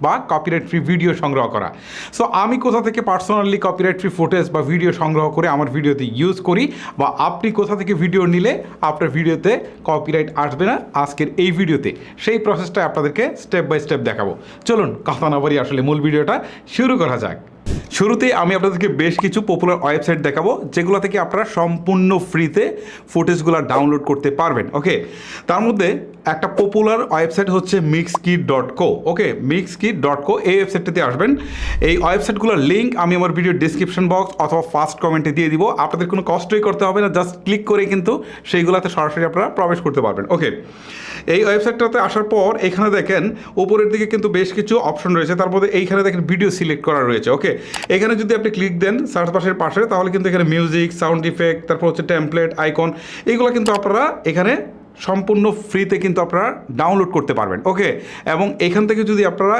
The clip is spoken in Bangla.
বা কপিরাইট ফ্রি ভিডিও সংগ্রহ করা। সো আমি কোথা থেকে পার্সোনালি কপিরাইট ফ্রি ফুটেজ বা ভিডিও সংগ্রহ করে আমার ভিডিওতে ইউজ করি, বা আপনি কোথা থেকে ভিডিও নিলে আপনার ভিডিওতে কপিরাইট আসবে না আজকের এই ভিডিওতে সেই প্রসেসটা আপনাদেরকে স্টেপ বাই স্টেপ দেখাবো। চলুন কথা না বাড়িয়ে আসলে মূল ভিডিওটা শুরু করা যাক। শুরুতে আমি আপনাদেরকে বেশ কিছু পপুলার ওয়েবসাইট দেখাবো যেগুলো থেকে আপনারা সম্পূর্ণ ফ্রিতে ফুটেজগুলো ডাউনলোড করতে পারবেন। ওকে, তার মধ্যে একটা পপুলার ওয়েবসাইট হচ্ছে mixkit.co। ওকে, mixkit.co এই ওয়েবসাইটটাতে আসবেন। এই ওয়েবসাইটগুলোর লিঙ্ক আমি আমার ভিডিও ডিসক্রিপশন বক্স অথবা ফার্স্ট কমেন্টে দিয়ে দিব। আপনাদের কোনো কষ্টই করতে হবে না, জাস্ট ক্লিক করে কিন্তু সেইগুলোতে সরাসরি আপনারা প্রবেশ করতে পারবেন। ওকে, এই ওয়েবসাইটটাতে আসার পর এখানে দেখেন উপরের দিকে কিন্তু বেশ কিছু অপশন রয়েছে, তার মধ্যে এইখানে দেখেন ভিডিও সিলেক্ট করা রয়েছে। ওকে, এখানে যদি আপনি ক্লিক দেন সার্চ বারের পাশে, তাহলে কিন্তু এখানে মিউজিক, সাউন্ড ইফেক্ট, তারপর হচ্ছে টেমপ্লেট, আইকন, এইগুলো কিন্তু আপনারা এখানে সম্পূর্ণ ফ্রিতে কিন্তু আপনারা ডাউনলোড করতে পারবেন। ওকে, এবং এখান থেকে যদি আপনারা